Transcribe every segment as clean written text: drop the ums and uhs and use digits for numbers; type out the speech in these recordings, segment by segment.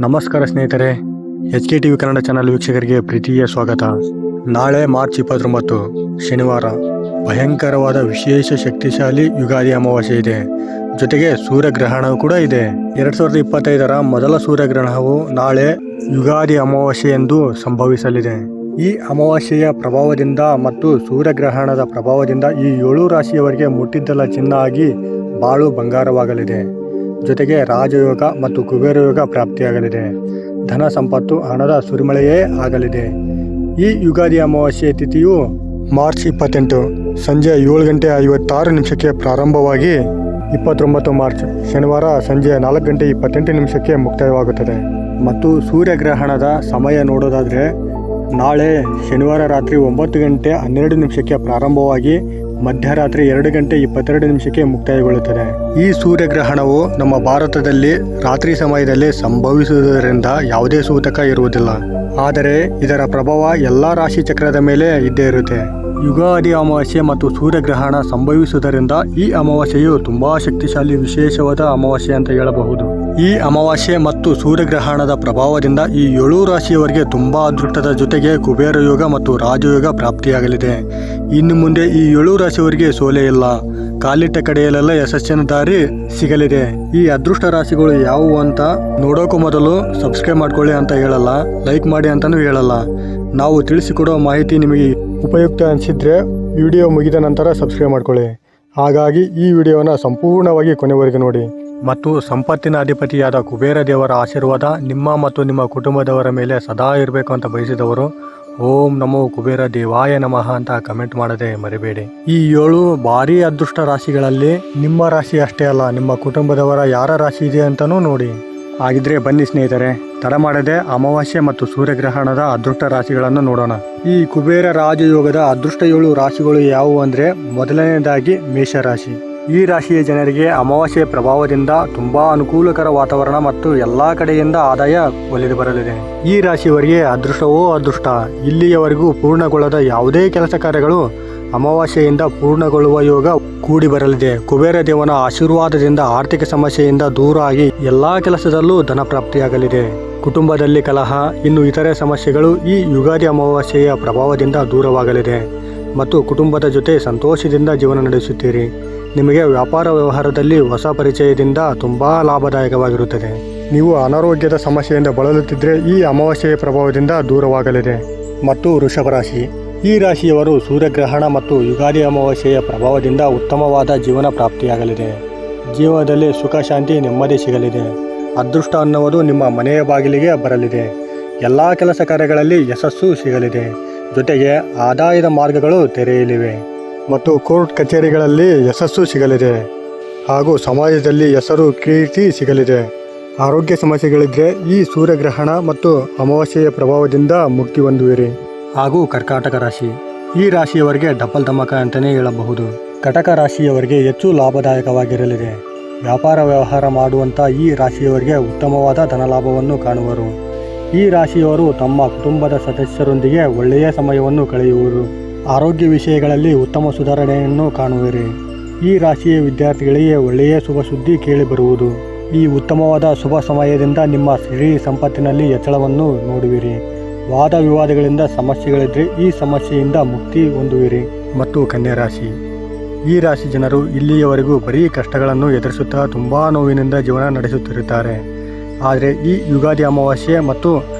ನಮಸ್ಕಾರ ಸ್ನೇಹಿತರೆ, HK TV Kannada channel ವೀಕ್ಷಕರಿಗೆ ಪ್ರೀತಿಯ ಸ್ವಾಗತ. ನಾಳೆ ಮಾರ್ಚ್ 29 ಶನಿವಾರ ಭಯಂಕರವಾದ ವಿಶೇಷ ಶಕ್ತಿಶಾಲಿ ಯುಗಾದಿ ಅಮಾವಾಸ್ಯೆ ಇದೆ. ಜೊತೆಗೆ ಸೂರ್ಯಗ್ರಹಣವೂ ಕೂಡ ಇದೆ. 2025ರ ಮೊದಲ ಸೂರ್ಯಗ್ರಹಣವು ನಾಳೆ ಯುಗಾದಿ ಅಮಾವಾಸ್ಯೆ ಎಂದು ಸಂಭವಿಸಲಿದೆ. ಈ ಅಮಾವಾಸ್ಯೆಯ ಪ್ರಭಾವದಿಂದ ಮತ್ತು ಸೂರ್ಯಗ್ರಹಣದ ಪ್ರಭಾವದಿಂದ ಈ 7 ರಾಶಿಯವರಿಗೆ ಮುಟ್ಟಿದ್ದೆಲ್ಲ ಚಿನ್ನ ಆಗಿ ಬಾಳು ಬಂಗಾರವಾಗಲಿದೆ. ಜೊತೆಗೆ ರಾಜಯೋಗ ಮತ್ತು ಕುಬೇರ ಯೋಗ ಪ್ರಾಪ್ತಿಯಾಗಲಿದೆ. ಧನ ಸಂಪತ್ತು, ಹಣದ ಸುರಿಮಳೆಯೇ ಆಗಲಿದೆ. ಈ ಯುಗಾದಿ ಅಮಾವಾಸ್ಯೆ ತಿಥಿಯು ಮಾರ್ಚ್ 28 ಸಂಜೆ 7:56 ಪ್ರಾರಂಭವಾಗಿ 29 ಮಾರ್ಚ್ ಶನಿವಾರ ಸಂಜೆ 4:28 ಮುಕ್ತಾಯವಾಗುತ್ತದೆ. ಮತ್ತು ಸೂರ್ಯಗ್ರಹಣದ ಸಮಯ ನೋಡೋದಾದರೆ ನಾಳೆ ಶನಿವಾರ ರಾತ್ರಿ 9:12 ಪ್ರಾರಂಭವಾಗಿ ಮಧ್ಯರಾತ್ರಿ 2:22 ಮುಕ್ತಾಯಗೊಳ್ಳುತ್ತದೆ. ಈ ಸೂರ್ಯಗ್ರಹಣವು ನಮ್ಮ ಭಾರತದಲ್ಲಿ ರಾತ್ರಿ ಸಮಯದಲ್ಲಿ ಸಂಭವಿಸುವುದರಿಂದ ಯಾವುದೇ ಸೂತಕ ಇರುವುದಿಲ್ಲ. ಆದರೆ ಇದರ ಪ್ರಭಾವ ಎಲ್ಲ ರಾಶಿ ಚಕ್ರದ ಮೇಲೆ ಇದ್ದೇ ಇರುತ್ತೆ. ಯುಗಾದಿ ಅಮಾವಾಸ್ಯೆ ಮತ್ತು ಸೂರ್ಯಗ್ರಹಣ ಸಂಭವಿಸುವುದರಿಂದ ಈ ಅಮಾವಾಸ್ಯೆಯು ತುಂಬಾ ಶಕ್ತಿಶಾಲಿ ವಿಶೇಷವಾದ ಅಮಾವಾಸ್ಯೆ ಅಂತ ಹೇಳಬಹುದು. ಈ ಅಮಾವಾಸ್ಯೆ ಮತ್ತು ಸೂರ್ಯಗ್ರಹಣದ ಪ್ರಭಾವದಿಂದ ಈ 7 ರಾಶಿಯವರಿಗೆ ತುಂಬಾ ಅದೃಷ್ಟದ ಜೊತೆಗೆ ಕುಬೇರ ಯೋಗ ಮತ್ತು ರಾಜಯೋಗ ಪ್ರಾಪ್ತಿಯಾಗಲಿದೆ. ಇನ್ನು ಮುಂದೆ ಈ 7 ರಾಶಿಯವರಿಗೆ ಸೋಲೆ ಇಲ್ಲ. ಕಾಲಿಟ್ಟ ಕಡೆಯಲ್ಲೆಲ್ಲ ಯಶಸ್ಸಿನ ದಾರಿ ಸಿಗಲಿದೆ. ಈ ಅದೃಷ್ಟ ರಾಶಿಗಳು ಯಾವುವು ಅಂತ ನೋಡೋಕ್ಕೂ ಮೊದಲು ಸಬ್ಸ್ಕ್ರೈಬ್ ಮಾಡ್ಕೊಳ್ಳಿ ಅಂತ ಹೇಳಲ್ಲ, ಲೈಕ್ ಮಾಡಿ ಅಂತಾನೂ ಹೇಳಲ್ಲ. ನಾವು ತಿಳಿಸಿಕೊಡೋ ಮಾಹಿತಿ ನಿಮಗೆ ಉಪಯುಕ್ತ ಅನಿಸಿದ್ರೆ ವಿಡಿಯೋ ಮುಗಿದ ನಂತರ ಸಬ್ಸ್ಕ್ರೈಬ್ ಮಾಡ್ಕೊಳ್ಳಿ. ಹಾಗಾಗಿ ಈ ವಿಡಿಯೋನ ಸಂಪೂರ್ಣವಾಗಿ ಕೊನೆವರೆಗೆ ನೋಡಿ. ಮತ್ತು ಸಂಪತ್ತಿನ ಅಧಿಪತಿಯಾದ ಕುಬೇರ ದೇವರ ಆಶೀರ್ವಾದ ನಿಮ್ಮ ಮತ್ತು ನಿಮ್ಮ ಕುಟುಂಬದವರ ಮೇಲೆ ಸದಾ ಇರಬೇಕು ಅಂತ ಬಯಸಿದವರು ಓಂ ನಮೋ ಕುಬೇರ ದೇವಾಯ ನಮಃ ಅಂತ ಕಮೆಂಟ್ ಮಾಡದೆ ಮರಿಬೇಡಿ. ಈ 7 ಭಾರಿ ಅದೃಷ್ಟ ರಾಶಿಗಳಲ್ಲಿ ನಿಮ್ಮ ರಾಶಿ ಅಷ್ಟೇ ಅಲ್ಲ, ನಿಮ್ಮ ಕುಟುಂಬದವರ ಯಾರ ರಾಶಿ ಇದೆ ಅಂತಲೂ ನೋಡಿ. ಹಾಗಿದ್ರೆ ಬನ್ನಿ ಸ್ನೇಹಿತರೆ, ತಡ ಮಾಡದೆ ಅಮಾವಾಸ್ಯೆ ಮತ್ತು ಸೂರ್ಯಗ್ರಹಣದ ಅದೃಷ್ಟ ರಾಶಿಗಳನ್ನು ನೋಡೋಣ. ಈ ಕುಬೇರ ರಾಜಯೋಗದ ಅದೃಷ್ಟ 7 ರಾಶಿಗಳು ಯಾವುವು ಅಂದರೆ, ಮೊದಲನೇದಾಗಿ ಮೇಷರಾಶಿ. ಈ ರಾಶಿಯ ಜನರಿಗೆ ಅಮಾವಾಸ್ಯೆ ಪ್ರಭಾವದಿಂದ ತುಂಬಾ ಅನುಕೂಲಕರ ವಾತಾವರಣ ಮತ್ತು ಎಲ್ಲಾ ಕಡೆಯಿಂದ ಆದಾಯ ಒಲಿದು ಬರಲಿದೆ. ಈ ರಾಶಿಯವರಿಗೆ ಅದೃಷ್ಟವೋ ಅದೃಷ್ಟ. ಇಲ್ಲಿಯವರೆಗೂ ಪೂರ್ಣಗೊಳ್ಳದ ಯಾವುದೇ ಕೆಲಸ ಕಾರ್ಯಗಳು ಅಮಾವಾಸ್ಯೆಯಿಂದ ಪೂರ್ಣಗೊಳ್ಳುವ ಯೋಗ ಕೂಡಿ ಬರಲಿದೆ. ಕುಬೇರ ದೇವನ ಆಶೀರ್ವಾದದಿಂದ ಆರ್ಥಿಕ ಸಮಸ್ಯೆಯಿಂದ ದೂರ ಆಗಿ ಎಲ್ಲಾ ಕೆಲಸದಲ್ಲೂ ಧನ ಪ್ರಾಪ್ತಿಯಾಗಲಿದೆ. ಕುಟುಂಬದಲ್ಲಿ ಕಲಹ, ಇನ್ನು ಇತರೆ ಸಮಸ್ಯೆಗಳು ಈ ಯುಗಾದಿ ಅಮಾವಾಸ್ಯೆಯ ಪ್ರಭಾವದಿಂದ ದೂರವಾಗಲಿದೆ. ಮತ್ತು ಕುಟುಂಬದ ಜೊತೆ ಸಂತೋಷದಿಂದ ಜೀವನ ನಡೆಸುತ್ತೀರಿ. ನಿಮಗೆ ವ್ಯಾಪಾರ ವ್ಯವಹಾರದಲ್ಲಿ ಹೊಸ ಪರಿಚಯದಿಂದ ತುಂಬಾ ಲಾಭದಾಯಕವಾಗಿರುತ್ತದೆ. ನೀವು ಅನಾರೋಗ್ಯದ ಸಮಸ್ಯೆಯಿಂದ ಬಳಲುತ್ತಿದ್ದರೆ ಈ ಅಮಾವಾಸ್ಯೆಯ ಪ್ರಭಾವದಿಂದ ದೂರವಾಗಲಿದೆ. ಮತ್ತು ವೃಷಭ ರಾಶಿ. ಈ ರಾಶಿಯವರು ಸೂರ್ಯಗ್ರಹಣ ಮತ್ತು ಯುಗಾದಿ ಅಮಾವಾಸ್ಯೆಯ ಪ್ರಭಾವದಿಂದ ಉತ್ತಮವಾದ ಜೀವನ ಪ್ರಾಪ್ತಿಯಾಗಲಿದೆ. ಜೀವನದಲ್ಲಿ ಸುಖ, ಶಾಂತಿ, ನೆಮ್ಮದಿ ಸಿಗಲಿದೆ. ಅದೃಷ್ಟ ಅನ್ನುವುದು ನಿಮ್ಮ ಮನೆಯ ಬಾಗಿಲಿಗೆ ಬರಲಿದೆ. ಎಲ್ಲ ಕೆಲಸ ಕಾರ್ಯಗಳಲ್ಲಿ ಯಶಸ್ಸು ಸಿಗಲಿದೆ. ಜೊತೆಗೆ ಆದಾಯದ ಮಾರ್ಗಗಳು ತೆರೆಯಲಿವೆ. ಮತ್ತು ಕೋರ್ಟ್ ಕಚೇರಿಗಳಲ್ಲಿ ಯಶಸ್ಸು ಸಿಗಲಿದೆ. ಹಾಗೂ ಸಮಾಜದಲ್ಲಿ ಹೆಸರು, ಕೀರ್ತಿ ಸಿಗಲಿದೆ. ಆರೋಗ್ಯ ಸಮಸ್ಯೆಗಳಿದ್ದರೆ ಈ ಸೂರ್ಯಗ್ರಹಣ ಮತ್ತು ಅಮಾವಾಸ್ಯೆಯ ಪ್ರಭಾವದಿಂದ ಮುಕ್ತಿ ಹೊಂದುವಿರಿ. ಹಾಗೂ ಕರ್ಕಾಟಕ ರಾಶಿ. ಈ ರಾಶಿಯವರಿಗೆ ಡಬಲ್ ಧಮಕ ಅಂತಲೇ ಹೇಳಬಹುದು. ಕಟಕ ರಾಶಿಯವರಿಗೆ ಹೆಚ್ಚು ಲಾಭದಾಯಕವಾಗಿರಲಿದೆ. ವ್ಯಾಪಾರ ವ್ಯವಹಾರ ಮಾಡುವಂಥ ಈ ರಾಶಿಯವರಿಗೆ ಉತ್ತಮವಾದ ಧನಲಾಭವನ್ನು ಕಾಣುವರು. ಈ ರಾಶಿಯವರು ತಮ್ಮ ಕುಟುಂಬದ ಸದಸ್ಯರೊಂದಿಗೆ ಒಳ್ಳೆಯ ಸಮಯವನ್ನು ಕಳೆಯುವರು. ಆರೋಗ್ಯ ವಿಷಯಗಳಲ್ಲಿ ಉತ್ತಮ ಸುಧಾರಣೆಯನ್ನು ಕಾಣುವಿರಿ. ಈ ರಾಶಿಯ ವಿದ್ಯಾರ್ಥಿಗಳಿಗೆ ಒಳ್ಳೆಯ ಶುಭ ಸುದ್ದಿ ಕೇಳಿಬರುವುದು. ಈ ಉತ್ತಮವಾದ ಶುಭ ಸಮಯದಿಂದ ನಿಮ್ಮ ಸಿರಿ ಸಂಪತ್ತಿನಲ್ಲಿ ಹೆಚ್ಚಳವನ್ನು ನೋಡುವಿರಿ. ವಾದ ವಿವಾದಗಳಿಂದ ಸಮಸ್ಯೆಗಳಿದ್ದರೆ ಈ ಸಮಸ್ಯೆಯಿಂದ ಮುಕ್ತಿ ಹೊಂದುವಿರಿ. ಮತ್ತು ಕನ್ಯಾ ರಾಶಿ. ಈ ರಾಶಿ ಜನರು ಇಲ್ಲಿಯವರೆಗೂ ಬರೀ ಕಷ್ಟಗಳನ್ನು ಎದುರಿಸುತ್ತಾ ತುಂಬಾ ನೋವಿನಿಂದ ಜೀವನ ನಡೆಸುತ್ತಿರುತ್ತಾರೆ. ಆದರೆ ಈ ಯುಗಾದಿ ಅಮಾವಾಸ್ಯೆ ಮತ್ತು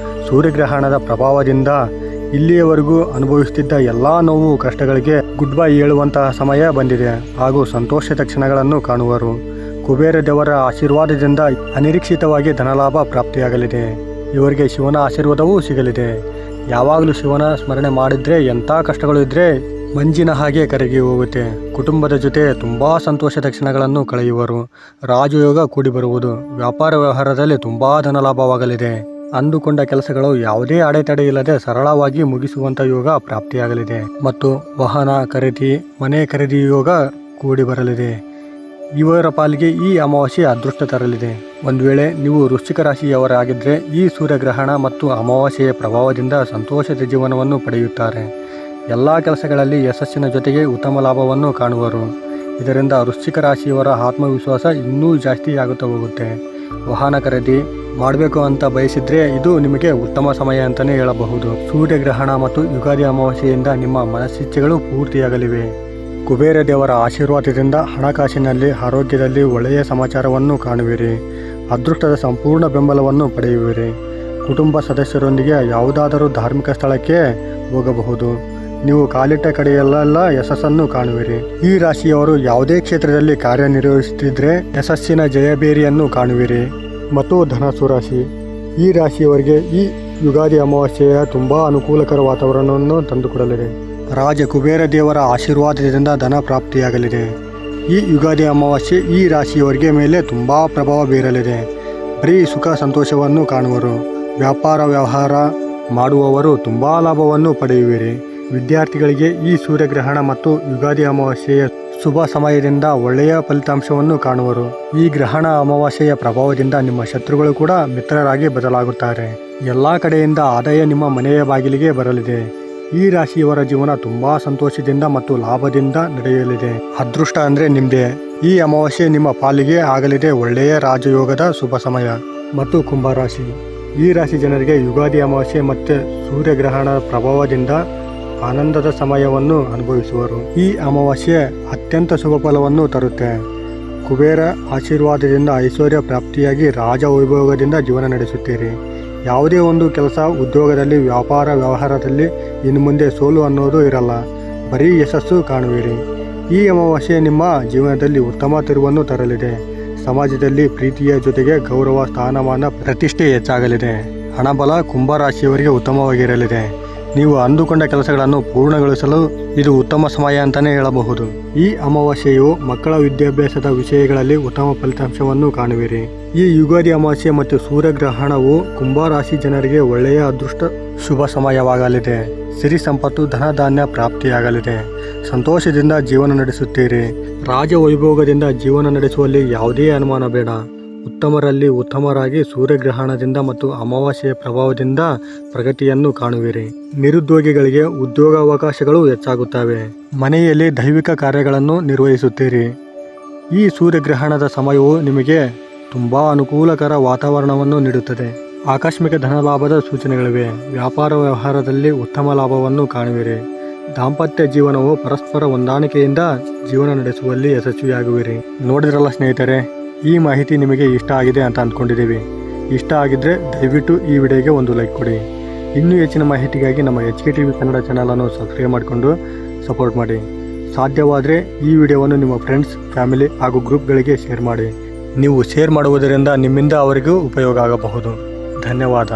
ಸೂರ್ಯಗ್ರಹಣದ ಪ್ರಭಾವದಿಂದ ಇಲ್ಲಿಯವರೆಗೂ ಅನುಭವಿಸುತ್ತಿದ್ದ ಎಲ್ಲ ನೋವು ಕಷ್ಟಗಳಿಗೆ ಗುಡ್ ಬೈ ಹೇಳುವಂತಹ ಸಮಯ ಬಂದಿದೆ. ಹಾಗೂ ಸಂತೋಷದ ಕ್ಷಣಗಳನ್ನು ಕಾಣುವರು. ಕುಬೇರ ದೇವರ ಆಶೀರ್ವಾದದಿಂದ ಅನಿರೀಕ್ಷಿತವಾಗಿ ಧನಲಾಭ ಪ್ರಾಪ್ತಿಯಾಗಲಿದೆ. ಇವರಿಗೆ ಶಿವನ ಆಶೀರ್ವಾದವೂ ಸಿಗಲಿದೆ. ಯಾವಾಗಲೂ ಶಿವನ ಸ್ಮರಣೆ ಮಾಡಿದರೆ ಎಂಥ ಕಷ್ಟಗಳು ಇದ್ದರೆ ಮಂಜಿನ ಹಾಗೆ ಕರಗಿ ಹೋಗುತ್ತೆ. ಕುಟುಂಬದ ಜೊತೆ ತುಂಬಾ ಸಂತೋಷದ ಕ್ಷಣಗಳನ್ನು ಕಳೆಯುವರು. ರಾಜಯೋಗ ಕೂಡಿ ಬರುವುದು. ವ್ಯಾಪಾರ ವ್ಯವಹಾರದಲ್ಲಿ ತುಂಬಾ ಧನಲಾಭವಾಗಲಿದೆ. ಅಂದುಕೊಂಡ ಕೆಲಸಗಳು ಯಾವುದೇ ಅಡೆತಡೆ ಇಲ್ಲದೆ ಸರಳವಾಗಿ ಮುಗಿಸುವಂಥ ಯೋಗ ಪ್ರಾಪ್ತಿಯಾಗಲಿದೆ. ಮತ್ತು ವಾಹನ ಖರೀದಿ, ಮನೆ ಖರೀದಿ ಯೋಗ ಕೂಡಿ ಬರಲಿದೆ. ಇವರ ಪಾಲಿಗೆ ಈ ಅಮಾವಾಸ್ಯೆ ಅದೃಷ್ಟ ತರಲಿದೆ. ಒಂದು ವೇಳೆ ನೀವು ವೃಶ್ಚಿಕ ರಾಶಿಯವರಾಗಿದ್ದರೆ ಈ ಸೂರ್ಯಗ್ರಹಣ ಮತ್ತು ಅಮಾವಾಸ್ಯೆಯ ಪ್ರಭಾವದಿಂದ ಸಂತೋಷದ ಜೀವನವನ್ನು ಪಡೆಯುತ್ತಾರೆ. ಎಲ್ಲ ಕೆಲಸಗಳಲ್ಲಿ ಯಶಸ್ಸಿನ ಜೊತೆಗೆ ಉತ್ತಮ ಲಾಭವನ್ನು ಕಾಣುವರು. ಇದರಿಂದ ವೃಶ್ಚಿಕ ರಾಶಿಯವರ ಆತ್ಮವಿಶ್ವಾಸ ಇನ್ನೂ ಜಾಸ್ತಿ ಆಗುತ್ತಾ ಹೋಗುತ್ತೆ. ವಾಹನ ಖರೀದಿ, ಮಾಡಬೇಕು ಅಂತ ಬಯಸಿದ್ರೆ ಇದು ನಿಮಗೆ ಉತ್ತಮ ಸಮಯ ಅಂತಲೇ ಹೇಳಬಹುದು. ಸೂರ್ಯಗ್ರಹಣ ಮತ್ತು ಯುಗಾದಿ ಅಮಾವಾಸ್ಯೆಯಿಂದ ನಿಮ್ಮ ಮನಸ್ಸಿಚ್ಛೆಗಳು ಪೂರ್ತಿಯಾಗಲಿವೆ. ಕುಬೇರ ದೇವರ ಆಶೀರ್ವಾದದಿಂದ ಹಣಕಾಸಿನಲ್ಲಿ, ಆರೋಗ್ಯದಲ್ಲಿ ಒಳ್ಳೆಯ ಸಮಾಚಾರವನ್ನು ಕಾಣುವಿರಿ. ಅದೃಷ್ಟದ ಸಂಪೂರ್ಣ ಬೆಂಬಲವನ್ನು ಪಡೆಯುವಿರಿ. ಕುಟುಂಬ ಸದಸ್ಯರೊಂದಿಗೆ ಯಾವುದಾದರೂ ಧಾರ್ಮಿಕ ಸ್ಥಳಕ್ಕೆ ಹೋಗಬಹುದು. ನೀವು ಕಾಲಿಟ್ಟ ಕಡೆಯಲ್ಲೆಲ್ಲ ಯಶಸ್ಸನ್ನು ಕಾಣುವಿರಿ. ಈ ರಾಶಿಯವರು ಯಾವುದೇ ಕ್ಷೇತ್ರದಲ್ಲಿ ಕಾರ್ಯನಿರ್ವಹಿಸುತ್ತಿದ್ದರೆ ಯಶಸ್ಸಿನ ಜಯಬೇರಿಯನ್ನು ಕಾಣುವಿರಿ. ಮತ್ತು ಧನಸ್ಸು ರಾಶಿ, ಈ ರಾಶಿಯವರಿಗೆ ಈ ಯುಗಾದಿ ಅಮಾವಾಸ್ಯೆಯ ತುಂಬ ಅನುಕೂಲಕರ ವಾತಾವರಣವನ್ನು ತಂದುಕೊಡಲಿದೆ. ರಾಜ ಕುಬೇರ ದೇವರ ಆಶೀರ್ವಾದದಿಂದ ಧನ ಪ್ರಾಪ್ತಿಯಾಗಲಿದೆ. ಈ ಯುಗಾದಿ ಅಮಾವಾಸ್ಯೆ ಈ ರಾಶಿಯವರಿಗೆ ಮೇಲೆ ತುಂಬ ಪ್ರಭಾವ ಬೀರಲಿದೆ. ಬರೀ ಸುಖ ಸಂತೋಷವನ್ನು ಕಾಣುವರು. ವ್ಯಾಪಾರ ವ್ಯವಹಾರ ಮಾಡುವವರು ತುಂಬ ಲಾಭವನ್ನು ಪಡೆಯುವಿರಿ. ವಿದ್ಯಾರ್ಥಿಗಳಿಗೆ ಈ ಸೂರ್ಯಗ್ರಹಣ ಮತ್ತು ಯುಗಾದಿ ಅಮಾವಾಸ್ಯೆಯ ಶುಭ ಸಮಯದಿಂದ ಒಳ್ಳೆಯ ಫಲಿತಾಂಶವನ್ನು ಕಾಣುವರು. ಈ ಗ್ರಹಣ ಅಮಾವಾಸ್ಯೆಯ ಪ್ರಭಾವದಿಂದ ನಿಮ್ಮ ಶತ್ರುಗಳು ಕೂಡ ಮಿತ್ರರಾಗಿ ಬದಲಾಗುತ್ತಾರೆ. ಎಲ್ಲ ಕಡೆಯಿಂದ ಆದಾಯ ನಿಮ್ಮ ಮನೆಯ ಬಾಗಿಲಿಗೆ ಬರಲಿದೆ. ಈ ರಾಶಿಯವರ ಜೀವನ ತುಂಬಾ ಸಂತೋಷದಿಂದ ಮತ್ತು ಲಾಭದಿಂದ ನಡೆಯಲಿದೆ. ಅದೃಷ್ಟ ಅಂದರೆ ನಿಮ್ಮದೇ. ಈ ಅಮಾವಾಸ್ಯೆ ನಿಮ್ಮ ಪಾಲಿಗೆ ಆಗಲಿದೆ ಒಳ್ಳೆಯ ರಾಜಯೋಗದ ಶುಭ ಸಮಯ. ಮತ್ತು ಕುಂಭರಾಶಿ, ಈ ರಾಶಿ ಜನರಿಗೆ ಯುಗಾದಿ ಅಮಾವಾಸ್ಯೆ ಮತ್ತು ಸೂರ್ಯಗ್ರಹಣ ಪ್ರಭಾವದಿಂದ ಆನಂದದ ಸಮಯವನ್ನು ಅನುಭವಿಸುವರು. ಈ ಅಮಾವಾಸ್ಯೆ ಅತ್ಯಂತ ಶುಭ ಫಲವನ್ನು ತರುತ್ತೆ. ಕುಬೇರ ಆಶೀರ್ವಾದದಿಂದ ಐಶ್ವರ್ಯ ಪ್ರಾಪ್ತಿಯಾಗಿ ರಾಜ ವೈಭೋಗದಿಂದ ಜೀವನ ನಡೆಸುತ್ತೀರಿ. ಯಾವುದೇ ಒಂದು ಕೆಲಸ, ಉದ್ಯೋಗದಲ್ಲಿ, ವ್ಯಾಪಾರ ವ್ಯವಹಾರದಲ್ಲಿ ಇನ್ನು ಮುಂದೆ ಸೋಲು ಅನ್ನೋದು ಇರಲ್ಲ. ಬರೀ ಯಶಸ್ಸು ಕಾಣುವಿರಿ. ಈ ಅಮಾವಾಸ್ಯೆ ನಿಮ್ಮ ಜೀವನದಲ್ಲಿ ಉತ್ತಮ ತಿರುವನ್ನು ತರಲಿದೆ. ಸಮಾಜದಲ್ಲಿ ಪ್ರೀತಿಯ ಜೊತೆಗೆ ಗೌರವ, ಸ್ಥಾನಮಾನ, ಪ್ರತಿಷ್ಠೆ ಹೆಚ್ಚಾಗಲಿದೆ. ಹಣಬಲ ಕುಂಭರಾಶಿಯವರಿಗೆ ಉತ್ತಮವಾಗಿರಲಿದೆ. ನೀವು ಅಂದುಕೊಂಡ ಕೆಲಸಗಳನ್ನು ಪೂರ್ಣಗೊಳಿಸಲು ಇದು ಉತ್ತಮ ಸಮಯ ಅಂತಲೇ ಹೇಳಬಹುದು. ಈ ಅಮಾವಾಸ್ಯೆಯು ಮಕ್ಕಳ ವಿದ್ಯಾಭ್ಯಾಸದ ವಿಷಯಗಳಲ್ಲಿ ಉತ್ತಮ ಫಲಿತಾಂಶವನ್ನು ಕಾಣುವಿರಿ. ಈ ಯುಗಾದಿ ಅಮಾವಾಸ್ಯೆ ಮತ್ತು ಸೂರ್ಯಗ್ರಹಣವು ಕುಂಭರಾಶಿ ಜನರಿಗೆ ಒಳ್ಳೆಯ ಅದೃಷ್ಟ ಶುಭ ಸಮಯವಾಗಲಿದೆ. ಸಿರಿ ಸಂಪತ್ತು, ಧನಧಾನ್ಯ ಪ್ರಾಪ್ತಿಯಾಗಲಿದೆ. ಸಂತೋಷದಿಂದ ಜೀವನ ನಡೆಸುತ್ತೀರಿ. ರಾಜ ವೈಭೋಗದಿಂದ ಜೀವನ ನಡೆಸುವಲ್ಲಿ ಯಾವುದೇ ಅನುಮಾನ ಬೇಡ. ಉತ್ತಮರಲ್ಲಿ ಉತ್ತಮರಾಗಿ ಸೂರ್ಯಗ್ರಹಣದಿಂದ ಮತ್ತು ಅಮಾವಾಸ್ಯೆಯ ಪ್ರಭಾವದಿಂದ ಪ್ರಗತಿಯನ್ನು ಕಾಣುವಿರಿ. ನಿರುದ್ಯೋಗಿಗಳಿಗೆ ಉದ್ಯೋಗಾವಕಾಶಗಳು ಹೆಚ್ಚಾಗುತ್ತವೆ. ಮನೆಯಲ್ಲಿ ದೈವಿಕ ಕಾರ್ಯಗಳನ್ನು ನಿರ್ವಹಿಸುತ್ತೀರಿ. ಈ ಸೂರ್ಯಗ್ರಹಣದ ಸಮಯವು ನಿಮಗೆ ತುಂಬ ಅನುಕೂಲಕರ ವಾತಾವರಣವನ್ನು ನೀಡುತ್ತದೆ. ಆಕಸ್ಮಿಕ ಧನಲಾಭದ ಸೂಚನೆಗಳಿವೆ. ವ್ಯಾಪಾರ ವ್ಯವಹಾರದಲ್ಲಿ ಉತ್ತಮ ಲಾಭವನ್ನು ಕಾಣುವಿರಿ. ದಾಂಪತ್ಯ ಜೀವನವು ಪರಸ್ಪರ ಹೊಂದಾಣಿಕೆಯಿಂದ ಜೀವನ ನಡೆಸುವಲ್ಲಿ ಯಶಸ್ವಿಯಾಗುವಿರಿ. ನೋಡಿದ್ರಲ್ಲ ಸ್ನೇಹಿತರೆ, ಈ ಮಾಹಿತಿ ನಿಮಗೆ ಇಷ್ಟ ಆಗಿದೆ ಅಂತ ಅಂದ್ಕೊಂಡಿದ್ದೀವಿ. ಇಷ್ಟ ಆಗಿದ್ದರೆ ದಯವಿಟ್ಟು ಈ ವಿಡಿಯೋಗೆ ಒಂದು ಲೈಕ್ ಕೊಡಿ. ಇನ್ನೂ ಹೆಚ್ಚಿನ ಮಾಹಿತಿಗಾಗಿ ನಮ್ಮ HKTV ಕನ್ನಡ ಚಾನಲನ್ನು ಸಬ್ಸ್ಕ್ರೈಬ್ ಮಾಡಿಕೊಂಡು ಸಪೋರ್ಟ್ ಮಾಡಿ. ಸಾಧ್ಯವಾದರೆ ಈ ವಿಡಿಯೋವನ್ನು ನಿಮ್ಮ ಫ್ರೆಂಡ್ಸ್, ಫ್ಯಾಮಿಲಿ ಹಾಗೂ ಗ್ರೂಪ್ಗಳಿಗೆ ಶೇರ್ ಮಾಡಿ. ನೀವು ಶೇರ್ ಮಾಡುವುದರಿಂದ ನಿಮ್ಮಿಂದ ಅವರಿಗೂ ಉಪಯೋಗ ಆಗಬಹುದು. ಧನ್ಯವಾದ.